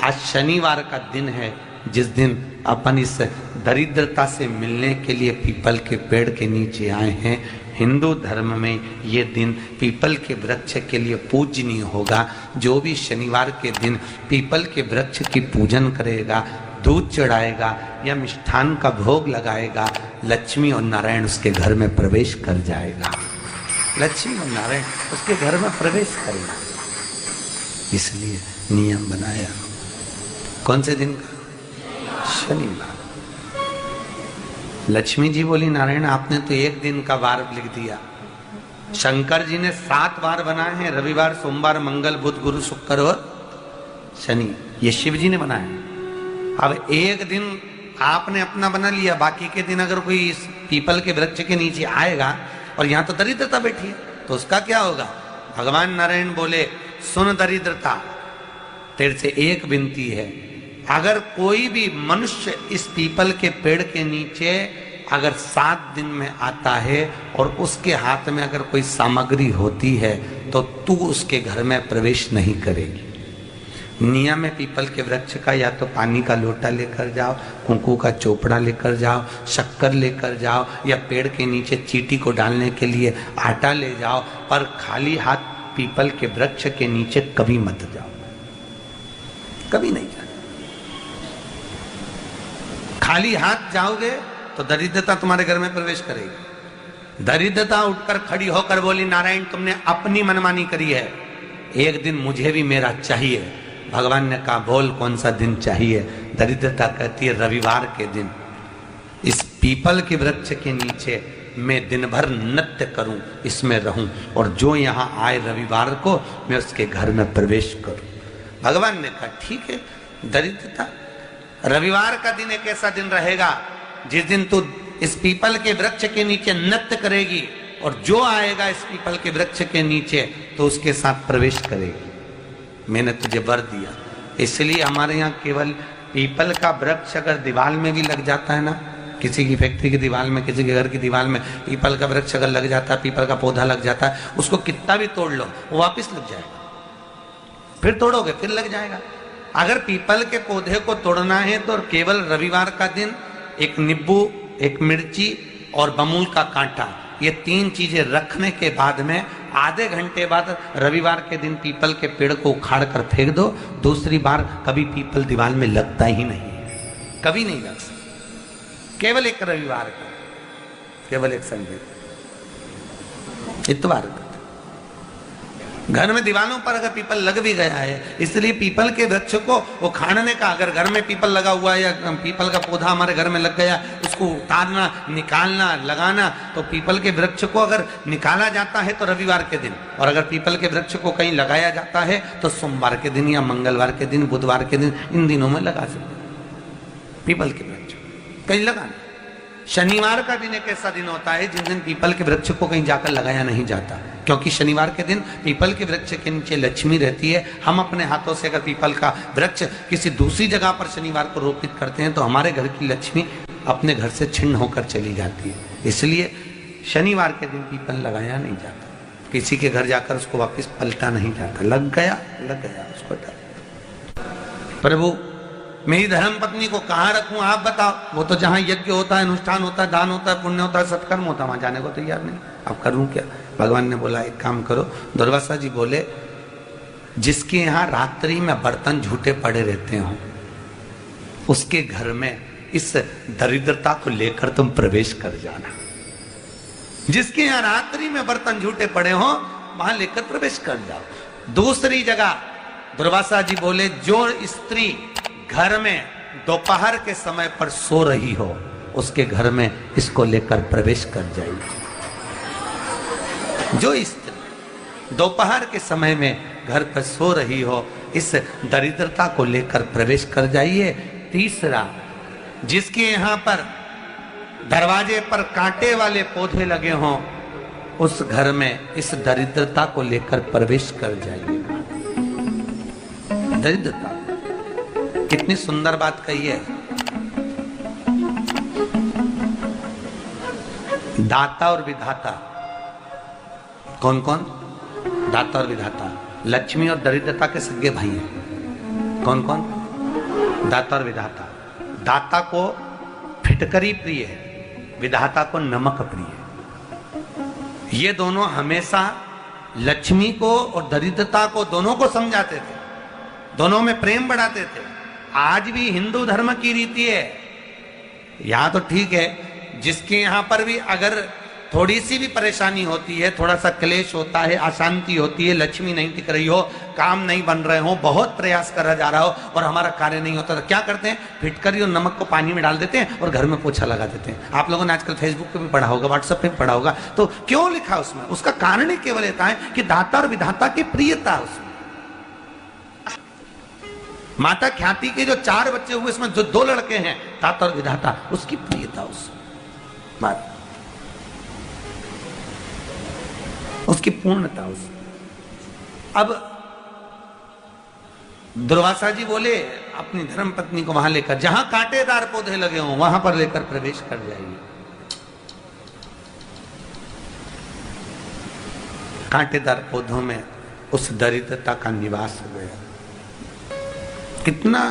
आज शनिवार का दिन है, जिस दिन अपन इस दरिद्रता से मिलने के लिए पीपल के पेड़ के नीचे आए हैं। हिंदू धर्म में ये दिन पीपल के वृक्ष के लिए पूजनीय होगा। जो भी शनिवार के दिन पीपल के वृक्ष की पूजन करेगा, दूध चढ़ाएगा या मिष्ठान का भोग लगाएगा, लक्ष्मी और नारायण उसके घर में प्रवेश कर जाएगा। लक्ष्मी और नारायण उसके घर में प्रवेश करेगा। इसलिए नियम बनाया। कौन से दिन का? शनिवार। लक्ष्मी जी बोली, नारायण आपने तो एक दिन का वार लिख दिया। शंकर जी ने 7 वार बनाए हैं, रविवार, सोमवार, मंगल, बुध, गुरु, शुक्र और शनि। ये शिव जी ने बनाया। अब एक दिन आपने अपना बना लिया, बाकी के दिन अगर कोई इस पीपल के वृक्ष के नीचे आएगा और यहाँ तो दरिद्रता बैठी है, तो उसका क्या होगा? भगवान नारायण बोले, सुन दरिद्रता, तेरे से एक विनती है, अगर कोई भी मनुष्य इस पीपल के पेड़ के नीचे अगर 7 दिन में आता है और उसके हाथ में अगर कोई सामग्री होती है तो तू उसके घर में प्रवेश नहीं करेगी। नियम है पीपल के वृक्ष का, या तो पानी का लोटा लेकर जाओ, कुंकू का चोपड़ा लेकर जाओ, शक्कर लेकर जाओ, या पेड़ के नीचे चींटी को डालने के लिए आटा ले जाओ, पर खाली हाथ पीपल के वृक्ष के नीचे कभी मत जाओ, कभी नहीं जाओ। खाली हाथ जाओगे तो दरिद्रता तुम्हारे घर में प्रवेश करेगी। दरिद्रता उठकर खड़ी होकर बोली, नारायण तुमने अपनी मनमानी करी है, एक दिन मुझे भी मेरा चाहिए। भगवान ने कहा, बोल कौन सा दिन चाहिए? दरिद्रता कहती है, रविवार के दिन इस पीपल के वृक्ष के नीचे मैं दिन भर नृत्य करूं, इसमें रहूं, और जो यहाँ आए रविवार को मैं उसके घर में प्रवेश करूं। भगवान ने कहा, ठीक है। दरिद्रता, रविवार का दिन एक ऐसा दिन रहेगा जिस दिन तू इस पीपल के वृक्ष के नीचे नृत्य करेगी, और जो आएगा इस पीपल के वृक्ष के नीचे तो उसके साथ प्रवेश करेगी। मैंने तुझे वर दिया। इसलिए हमारे यहाँ केवल पीपल का वृक्ष अगर दीवार में भी लग जाता है ना, किसी की फैक्ट्री की दीवार में, किसी के घर की दीवार में पीपल का वृक्ष अगर लग जाता है, पीपल का पौधा लग जाता है, उसको कितना भी तोड़ लो वो वापिस लग जाएगा। फिर तोड़ोगे फिर लग जाएगा। अगर पीपल के पौधे को तोड़ना है तो केवल रविवार का दिन एक नींबू, एक मिर्ची और बमूल का कांटा, ये 3 चीजें रखने के बाद में आधे घंटे बाद रविवार के दिन पीपल के पेड़ को उखाड़ कर फेंक दो। दूसरी बार कभी पीपल दीवार में लगता ही नहीं, कभी नहीं लग सकता। केवल एक रविवार का, केवल एक संडे, इतवार का। घर में दीवारों पर अगर पीपल लग भी गया है, इसलिए पीपल के वृक्ष को उखाड़ने का, अगर घर में पीपल लगा हुआ है या पीपल का पौधा हमारे घर में लग गया, उसको उतारना, निकालना, लगाना, तो पीपल के वृक्ष को अगर निकाला जाता है तो रविवार के दिन, और अगर पीपल के वृक्ष को कहीं लगाया जाता है तो सोमवार के दिन या मंगलवार के दिन, बुधवार के दिन, इन दिनों में लगा सकते पीपल के वृक्ष कहीं लगाना। शनिवार का दिन एक ऐसा दिन होता है जिस दिन पीपल के वृक्ष को कहीं जाकर लगाया नहीं जाता, क्योंकि शनिवार के दिन पीपल के वृक्ष के नीचे लक्ष्मी रहती है। हम अपने हाथों से अगर पीपल का वृक्ष किसी दूसरी जगह पर शनिवार को रोपित करते हैं तो हमारे घर की लक्ष्मी अपने घर से छिन्न होकर चली जाती है। इसलिए शनिवार के दिन पीपल लगाया नहीं जाता, किसी के घर जाकर उसको वापस पलटा नहीं जाता। लग गया उसको डाल। प्रभु मेरी धर्म पत्नी को कहाँ रखूं आप बताओ? वो तो जहाँ यज्ञ होता है, अनुष्ठान होता है, दान होता है, पुण्य होता है, सत्कर्म होता है, वहां जाने को तैयार नहीं। अब करूं क्या? भगवान ने बोला एक काम करो। दुर्वासा जी बोले, जिसके यहाँ रात्रि में बर्तन झूठे पड़े रहते हो उसके घर में इस दरिद्रता को लेकर तुम प्रवेश कर जाना। जिसके यहाँ रात्रि में बर्तन झूठे पड़े हो वहां लेकर प्रवेश कर जाओ। दूसरी जगह दुर्वासा जी बोले, जो स्त्री घर में दोपहर के समय पर सो रही हो उसके घर में इसको लेकर प्रवेश कर जाइए। जो स्त्री दोपहर के समय में घर पर सो रही हो इस दरिद्रता को लेकर प्रवेश कर जाइए। तीसरा, जिसके यहाँ पर दरवाजे पर कांटे वाले पौधे लगे हों उस घर में इस दरिद्रता को लेकर प्रवेश कर जाइए। दरिद्रता, कितनी सुंदर बात कही है। दाता और विधाता, कौन कौन? दाता और विधाता। लक्ष्मी और दरिद्रता के सगे भाई हैं। कौन कौन? दाता और विधाता। दाता को फिटकरी प्रिय है, विधाता को नमक प्रिय है। ये दोनों हमेशा लक्ष्मी को और दरिद्रता को दोनों को समझाते थे, दोनों में प्रेम बढ़ाते थे। आज भी हिंदू धर्म की रीति है, यहां तो ठीक है, जिसके यहां पर भी अगर थोड़ी सी भी परेशानी होती है, थोड़ा सा क्लेश होता है, अशांति होती है, लक्ष्मी नहीं टिक रही हो, काम नहीं बन रहे हो, बहुत प्रयास करा जा रहा हो और हमारा कार्य नहीं होता, तो क्या करते हैं? फिटकरी और नमक को पानी में डाल देते हैं और घर में पोछा लगा देते हैं। आप लोगों ने आजकल फेसबुक पे भी पढ़ा होगा, व्हाट्सएप पे भी पढ़ा होगा। तो क्यों लिखा उसमें? उसका कारण ही केवल इतना है कि दाता और विधाता की प्रियता उसमें। माता ख्याति के जो 4 बच्चे हुए, इसमें जो 2 लड़के हैं, दाता और विधाता, उसकी प्रियता उसमें, उसकी पूर्णता उसमें। अब दुर्वासा जी बोले अपनी धर्म पत्नी को वहां लेकर, जहां कांटेदार पौधे लगे हों वहां पर लेकर प्रवेश कर जाइए। कांटेदार पौधों में उस दरिद्रता का निवास हो गया। कितना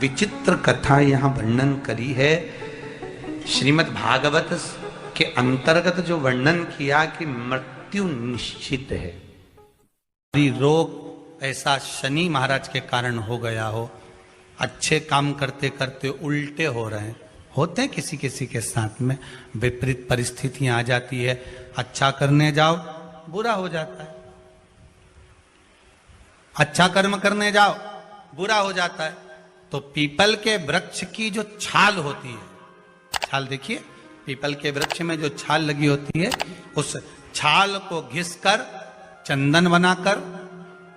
विचित्र कथा यहां वर्णन करी है। श्रीमद् भागवत के अंतर्गत जो वर्णन किया कि मृत्यु निश्चित है, रोग ऐसा शनि महाराज के कारण हो गया हो, अच्छे काम करते करते उल्टे हो रहे हैं, होते हैं किसी किसी के साथ में, विपरीत परिस्थितियां आ जाती है, अच्छा करने जाओ बुरा हो जाता है, अच्छा कर्म करने जाओ बुरा हो जाता है। तो पीपल के वृक्ष की जो छाल होती है, छाल देखिए, पीपल के वृक्ष में जो छाल लगी होती है, उस छाल को घिसकर चंदन बनाकर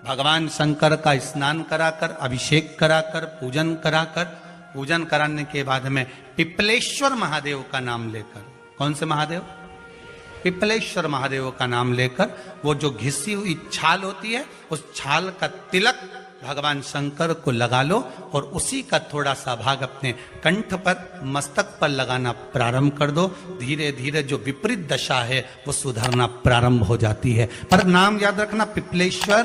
भगवान शंकर का स्नान कराकर, अभिषेक कराकर, पूजन कराने के बाद में पिपलेश्वर महादेव का नाम लेकर, कौन से महादेव? पिपलेश्वर महादेव का नाम लेकर वो जो घिसी हुई छाल होती है, उस छाल का तिलक भगवान शंकर को लगा लो और उसी का थोड़ा सा भाग अपने कंठ पर, मस्तक पर लगाना प्रारंभ कर दो। धीरे धीरे जो विपरीत दशा है वो सुधरना प्रारंभ हो जाती है। पर नाम याद रखना, पिपलेश्वर।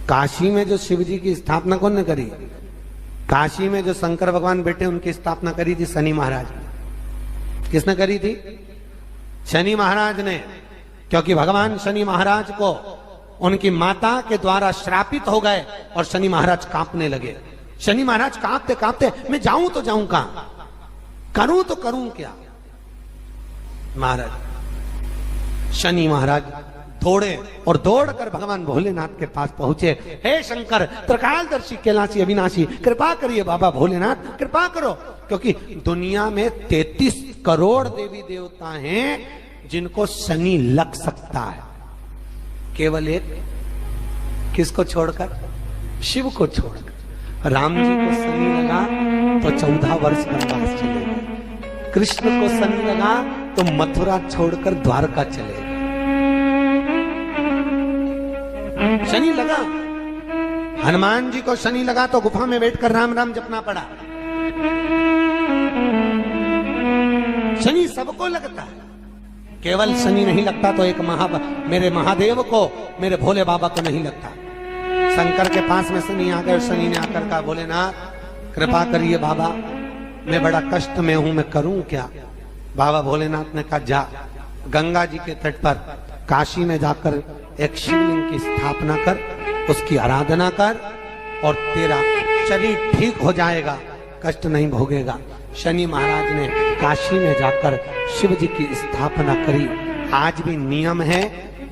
काशी में जो शिव जी की स्थापना कौन ने करी? काशी में जो शंकर भगवान बैठे उनकी स्थापना करी थी शनि महाराज ने। किसने करी थी? शनि महाराज ने। क्योंकि भगवान शनि महाराज को उनकी माता के द्वारा श्रापित हो गए और शनि महाराज कांपने लगे। शनि महाराज कांपते कांपते, मैं जाऊं तो जाऊं कहां, करूं तो करूं क्या? महाराज शनि महाराज दौड़े और दौड़कर भगवान भोलेनाथ के पास पहुंचे। हे शंकर, त्रिकालदर्शी, कैलाशी, अविनाशी, कृपा करिए बाबा भोलेनाथ, कृपा करो। क्योंकि दुनिया में 33 करोड़ देवी देवता हैं जिनको शनि लग सकता है, केवल एक किसको छोड़कर? शिव को छोड़कर। राम जी को शनि लगा तो 14 वर्ष वनवास चले गए। कृष्ण को शनि लगा तो मथुरा छोड़कर द्वारका चले गए। शनि लगा। हनुमान जी को शनि लगा तो गुफा में बैठकर राम राम जपना पड़ा। शनि सबको लगता है, केवल शनि नहीं लगता तो एक मेरे महादेव को, मेरे भोले बाबा को नहीं लगता। शंकर के पास में शनि आ गए। शनि ने आकर कहा, भोलेनाथ कृपा करिए बाबा, मैं बड़ा कष्ट में हूं, मैं करूं क्या? बाबा भोलेनाथ ने कहा, जा गंगा जी के तट पर काशी में जाकर एक शिवलिंग की स्थापना कर, उसकी आराधना कर और तेरा शरीर ठीक हो जाएगा, कष्ट नहीं भोगेगा। शनि महाराज ने काशी में जाकर शिव जी की स्थापना करी। आज भी नियम है,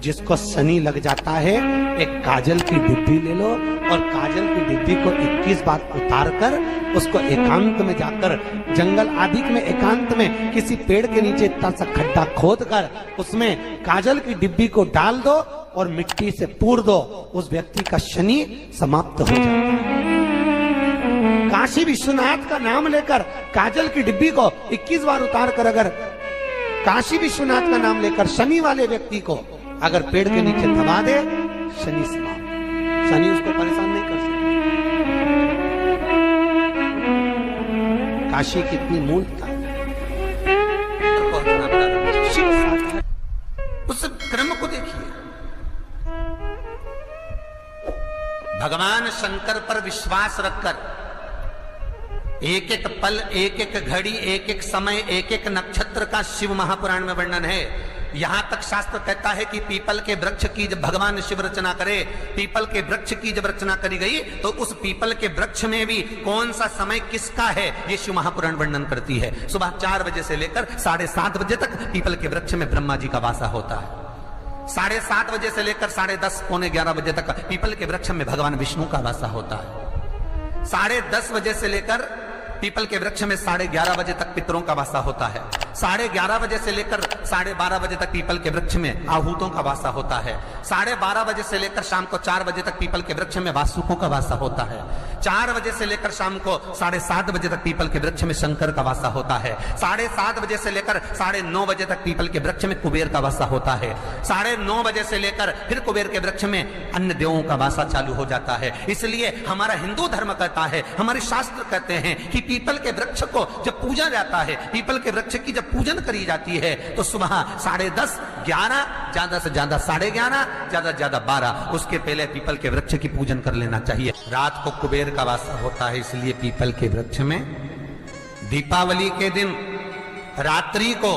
जिसको शनि लग जाता है एक काजल की डिब्बी ले लो और काजल की डिब्बी को 21 बार उतार कर उसको एकांत में जाकर, जंगल आदि में एकांत में किसी पेड़ के नीचे इतना सा खड्डा खोद कर उसमें काजल की डिब्बी को डाल दो और मिट्टी से पूर दो, उस व्यक्ति का शनि समाप्त हो जाता है। काशी विश्वनाथ का नाम लेकर काजल की डिब्बी को 21 बार उतार कर अगर काशी विश्वनाथ का नाम लेकर शनि वाले व्यक्ति को अगर पेड़ के नीचे दबा दे, शनि समाप्त, शनि उसको परेशान नहीं कर सकता। काशी कितनी मूलता है। उस क्रम को देखिए, भगवान शंकर पर विश्वास रखकर एक एक पल, एक एक घड़ी, एक एक समय, एक एक नक्षत्र का शिव महापुराण में वर्णन है। यहां तक शास्त्र कहता है कि पीपल के वृक्ष की जब भगवान शिव रचना करे, पीपल के वृक्ष की जब रचना करी गई तो उस पीपल के वृक्ष में भी कौन सा समय किसका है ये शिव महापुराण वर्णन करती है। सुबह 4 बजे से लेकर 7:30 बजे तक पीपल के वृक्ष में ब्रह्मा जी का वासा होता है। 7:30 बजे से लेकर 10:30 पौने 11 बजे तक पीपल के वृक्ष में भगवान विष्णु का वासा होता है। 10:30 बजे से लेकर पीपल के वृक्ष में 11:30 बजे तक पितरों का वासा होता है। 11:30 बजे से लेकर 12:30 बजे तक पीपल के वृक्ष में आहूतों का वासा होता है। 12:30 बजे से लेकर शाम को 4 बजे तक पीपल के वृक्ष में वासुकों का वासा होता है। 4 बजे से लेकर शाम को 7:30 बजे तक पीपल के वृक्ष में शंकर का वासा होता है। 7:30 बजे से लेकर 9:30 बजे तक पीपल के वृक्ष में कुबेर का वासा होता है। 9:30 बजे से लेकर फिर कुबेर के वृक्ष में अन्य देवों का वासा चालू हो जाता है। इसलिए हमारा हिंदू धर्म कहता है, हमारे शास्त्र कहते हैं कि पीपल के वृक्ष को जब पूजा जाता है, पीपल के वृक्ष की जब पूजन करी जाती है तो सुबह 10:30, 11, ज्यादा से ज्यादा 11:30, ज्यादा से ज्यादा 12, उसके पहले पीपल के वृक्ष की पूजन कर लेना चाहिए। रात को कुबेर का वासा होता है, इसलिए पीपल के वृक्ष में दीपावली के दिन रात्रि को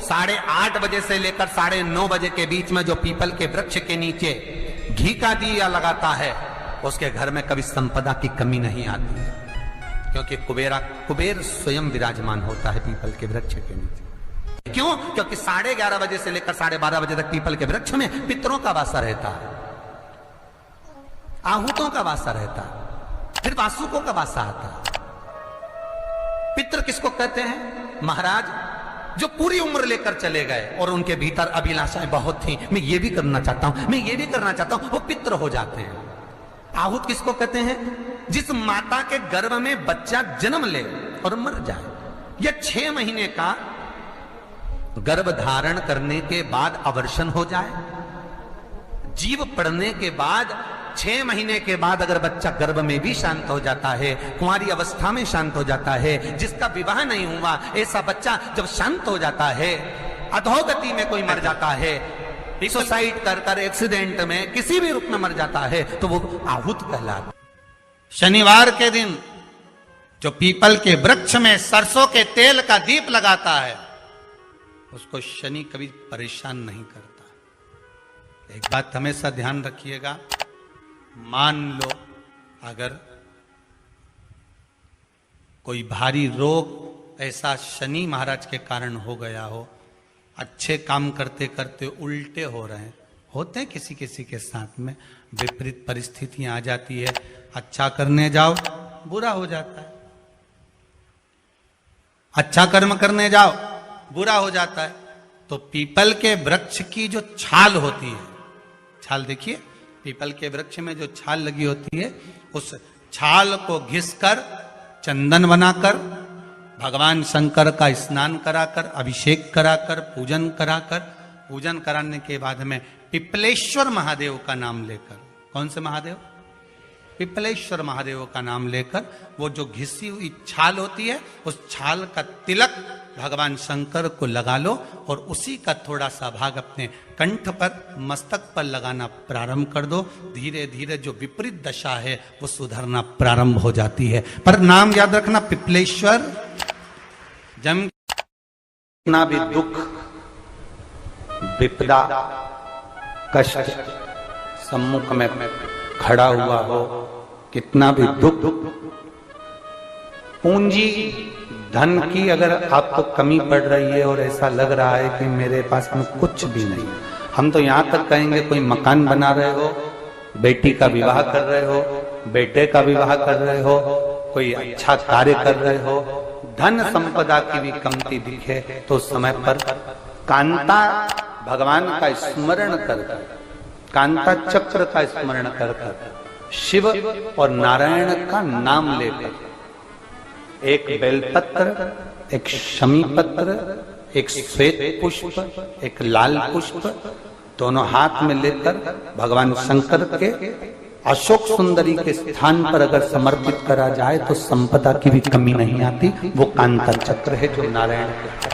8:30 बजे से लेकर 9:30 बजे के बीच में जो पीपल के वृक्ष के नीचे घी का दिया लगाता है उसके घर में कभी संपदा की कमी नहीं आती है, क्योंकि कुबेर स्वयं विराजमान होता है पीपल के वृक्ष के नीचे। क्यों? क्योंकि 11:30 बजे से लेकर 12:30 बजे तक पीपल के वृक्ष में पितरों का वासा रहता है, आहूतों का वासा रहता है, फिर वासुकों का वासा आता है। पितर किसको कहते हैं? महाराज जो पूरी उम्र लेकर चले गए और उनके भीतर अभिलाषाएं बहुत थी, मैं ये भी करना चाहता हूं, मैं ये भी करना चाहता हूं, वो पितर हो जाते हैं। आहूत किसको कहते हैं? जिस माता के गर्भ में बच्चा जन्म ले और मर जाए, या 6 महीने का गर्भ धारण करने के बाद अवर्षण हो जाए, जीव पड़ने के बाद 6 महीने के बाद अगर बच्चा गर्भ में भी शांत हो जाता है, कुंवारी अवस्था में शांत हो जाता है, जिसका विवाह नहीं हुआ ऐसा बच्चा जब शांत हो जाता है, अधोगति में कोई मर जाता है, सुसाइड कर एक्सीडेंट में किसी भी रूप में मर जाता है, तो वो आहूत कहलाता। शनिवार के दिन जो पीपल के वृक्ष में सरसों के तेल का दीप लगाता है उसको शनि कभी परेशान नहीं करता। एक बात हमेशा ध्यान रखिएगा, मान लो अगर कोई भारी रोग ऐसा शनि महाराज के कारण हो गया हो, अच्छे काम करते करते उल्टे हो रहे हैं, होते हैं किसी किसी के साथ में, विपरीत परिस्थितियां आ जाती है, अच्छा करने जाओ बुरा हो जाता है, अच्छा कर्म करने जाओ बुरा हो जाता है। तो पीपल के वृक्ष की जो छाल होती है, छाल देखिए, पीपल के वृक्ष में जो छाल लगी होती है, उस छाल को घिसकर चंदन बनाकर भगवान शंकर का स्नान कराकर, अभिषेक कराकर, पूजन कराने के बाद में पिपलेश्वर महादेव का नाम लेकर, कौन से महादेव? पिपलेश्वर महादेव का नाम लेकर वो जो घिसी हुई छाल होती है उस छाल का तिलक भगवान शंकर को लगा लो और उसी का थोड़ा सा भाग अपने कंठ पर, मस्तक पर लगाना प्रारंभ कर दो। धीरे धीरे जो विपरीत दशा है वो सुधरना प्रारंभ हो जाती है। पर नाम याद रखना, पिपलेश्वर। जब कितना भी दुख, विपदा, कष्ट सम्मुख में खड़ा हुआ हो, कितना भी दुख, पूंजी धन की अगर आपको कमी पड़ रही है और ऐसा लग रहा है कि मेरे पास में कुछ भी नहीं, हम तो यहां तक कहेंगे कोई मकान बना रहे हो, बेटी का विवाह कर रहे हो, बेटे का विवाह कर रहे हो, कोई अच्छा कार्य कर रहे हो, धन संपदा की भी कमती दिखे तो समय पर कांता भगवान का स्मरण कर, कांता चक्र का स्मरण कर, शिव और नारायण का नाम लेकर, एक बेलपत्र, एक शमी पत्र, एक श्वेत पुष्प, एक लाल पुष्प, दोनों हाथ में लेकर भगवान शंकर के अशोक सुंदरी के स्थान पर अगर समर्पित करा जाए तो संपदा की भी कमी नहीं आती। वो कांता चक्र है जो नारायण के